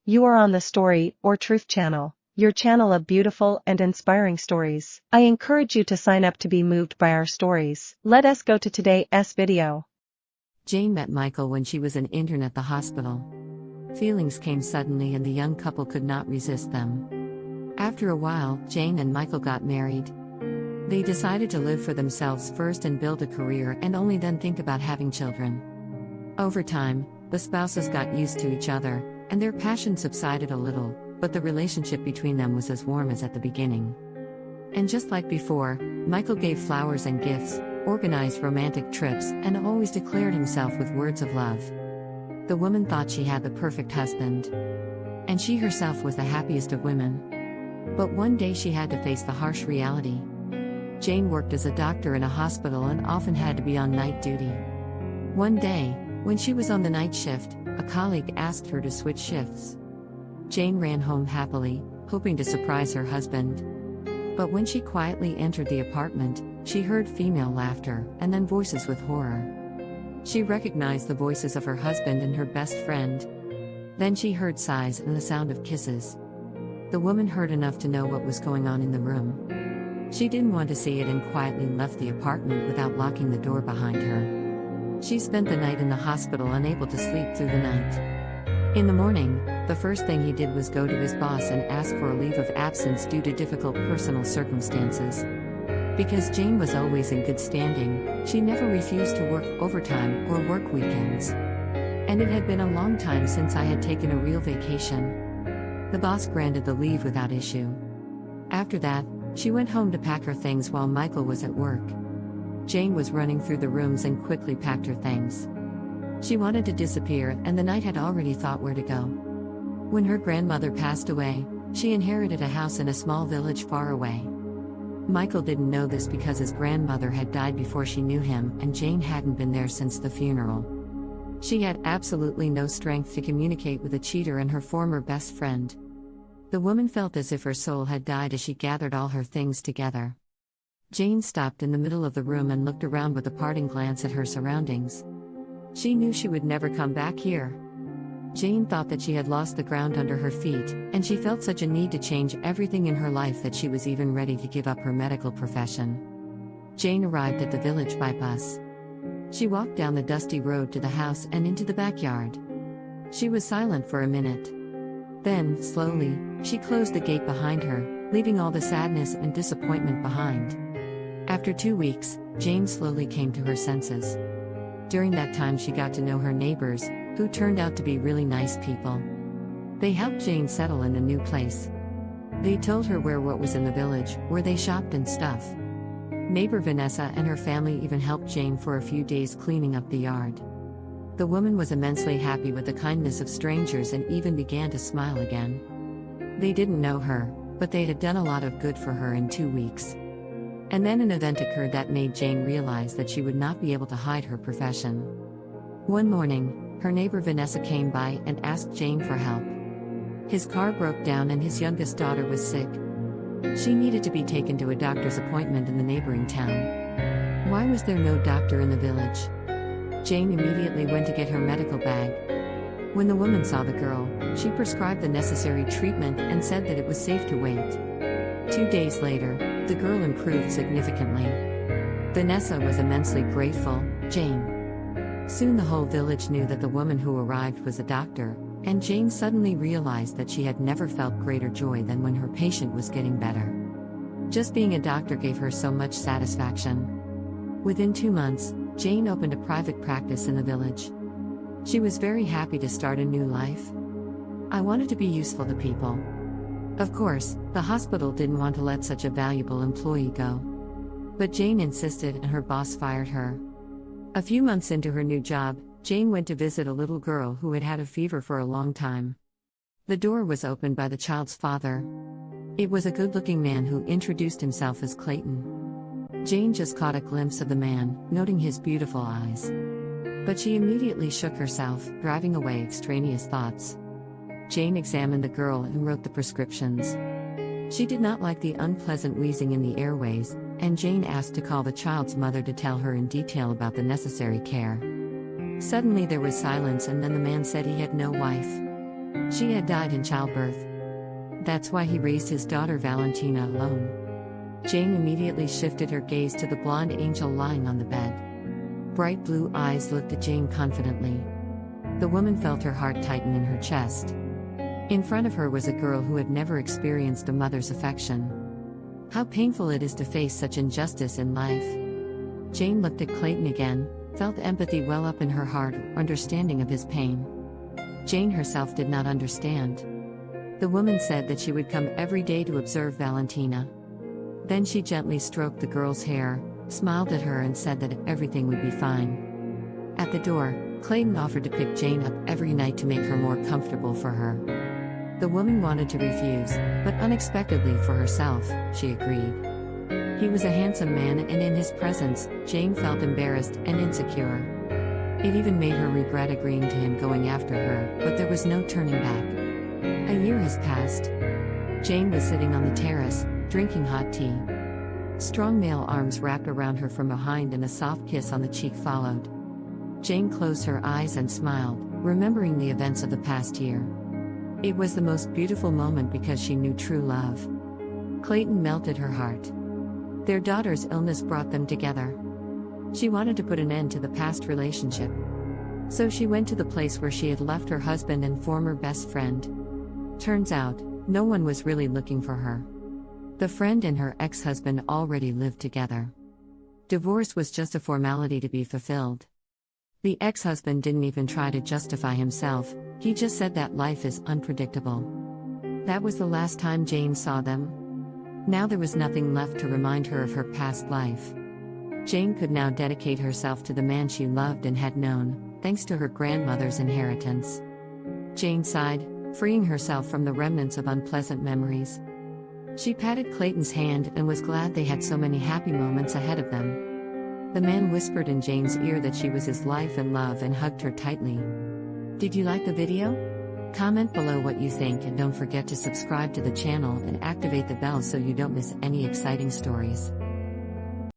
You are on the Story or Truth channel, your channel of beautiful and inspiring stories. I encourage you to sign up to be moved by our stories. Let us go to today's video. Jane met Michael when she was an intern at the hospital. Feelings came suddenly and the young couple could not resist them. After a while, Jane and Michael got married. They decided to live for themselves first and build a career and only then think about having children. Over time, the spouses got used to each other, and their passion subsided a little, but the relationship between them was as warm as at the beginning. And just like before, Michael gave flowers and gifts, organized romantic trips, and always declared himself with words of love. The woman thought she had the perfect husband. And she herself was the happiest of women. But one day she had to face the harsh reality. Jane worked as a doctor in a hospital and often had to be on night duty. One day, when she was on the night shift, a colleague asked her to switch shifts. Jane ran home happily, hoping to surprise her husband. But when she quietly entered the apartment, she heard female laughter, and then voices with horror. She recognized the voices of her husband and her best friend. Then she heard sighs and the sound of kisses. The woman heard enough to know what was going on in the room. She didn't want to see it and quietly left the apartment without locking the door behind her. She spent the night in the hospital, unable to sleep through the night. In the morning, the first thing he did was go to his boss and ask for a leave of absence due to difficult personal circumstances. Because Jane was always in good standing, she never refused to work overtime or work weekends. And it had been a long time since I had taken a real vacation. The boss granted the leave without issue. After that, she went home to pack her things while Michael was at work. Jane was running through the rooms and quickly packed her things. She wanted to disappear, and the night had already thought where to go. When her grandmother passed away, she inherited a house in a small village far away. Michael didn't know this because his grandmother had died before she knew him, and Jane hadn't been there since the funeral. She had absolutely no strength to communicate with a cheater and her former best friend. The woman felt as if her soul had died as she gathered all her things together. Jane stopped in the middle of the room and looked around with a parting glance at her surroundings. She knew she would never come back here. Jane thought that she had lost the ground under her feet, and she felt such a need to change everything in her life that she was even ready to give up her medical profession. Jane arrived at the village by bus. She walked down the dusty road to the house and into the backyard. She was silent for a minute. Then, slowly, she closed the gate behind her, leaving all the sadness and disappointment behind. After 2 weeks, Jane slowly came to her senses. During that time she got to know her neighbors, who turned out to be really nice people. They helped Jane settle in a new place. They told her what was in the village, where they shopped and stuff. Neighbor Vanessa and her family even helped Jane for a few days cleaning up the yard. The woman was immensely happy with the kindness of strangers and even began to smile again. They didn't know her, but they had done a lot of good for her in 2 weeks. And then an event occurred that made Jane realize that she would not be able to hide her profession. One morning, her neighbor Vanessa came by and asked Jane for help. His car broke down and his youngest daughter was sick. She needed to be taken to a doctor's appointment in the neighboring town. Why was there no doctor in the village? Jane immediately went to get her medical bag. When the woman saw the girl, she prescribed the necessary treatment and said that it was safe to wait. 2 days later, the girl improved significantly. Vanessa was immensely grateful. Jane. Soon the whole village knew that the woman who arrived was a doctor, and Jane suddenly realized that she had never felt greater joy than when her patient was getting better. Just being a doctor gave her so much satisfaction. Within 2 months, Jane opened a private practice in the village. She was very happy to start a new life. I wanted to be useful to people. Of course, the hospital didn't want to let such a valuable employee go. But Jane insisted and her boss fired her. A few months into her new job, Jane went to visit a little girl who had had a fever for a long time. The door was opened by the child's father. It was a good-looking man who introduced himself as Clayton. Jane just caught a glimpse of the man, noting his beautiful eyes. But she immediately shook herself, driving away extraneous thoughts. Jane examined the girl and wrote the prescriptions. She did not like the unpleasant wheezing in the airways, and Jane asked to call the child's mother to tell her in detail about the necessary care. Suddenly there was silence, and then the man said he had no wife. She had died in childbirth. That's why he raised his daughter Valentina alone. Jane immediately shifted her gaze to the blonde angel lying on the bed. Bright blue eyes looked at Jane confidently. The woman felt her heart tighten in her chest. In front of her was a girl who had never experienced a mother's affection. How painful it is to face such injustice in life. Jane looked at Clayton again, felt empathy well up in her heart, understanding of his pain. Jane herself did not understand. The woman said that she would come every day to observe Valentina. Then she gently stroked the girl's hair, smiled at her and said that everything would be fine. At the door, Clayton offered to pick Jane up every night to make her more comfortable for her. The woman wanted to refuse, but unexpectedly for herself, she agreed. He was a handsome man, and in his presence, Jane felt embarrassed and insecure. It even made her regret agreeing to him going after her, but there was no turning back. A year has passed. Jane was sitting on the terrace, drinking hot tea. Strong male arms wrapped around her from behind and a soft kiss on the cheek followed. Jane closed her eyes and smiled, remembering the events of the past year. It was the most beautiful moment because she knew true love. Clayton melted her heart. Their daughter's illness brought them together. She wanted to put an end to the past relationship. So she went to the place where she had left her husband and former best friend. Turns out, no one was really looking for her. The friend and her ex-husband already lived together. Divorce was just a formality to be fulfilled. The ex-husband didn't even try to justify himself, he just said that life is unpredictable. That was the last time Jane saw them. Now there was nothing left to remind her of her past life. Jane could now dedicate herself to the man she loved and had known, thanks to her grandmother's inheritance. Jane sighed, freeing herself from the remnants of unpleasant memories. She patted Clayton's hand and was glad they had so many happy moments ahead of them. The man whispered in Jane's ear that she was his life and love and hugged her tightly. Did you like the video? Comment below what you think and don't forget to subscribe to the channel and activate the bell so you don't miss any exciting stories.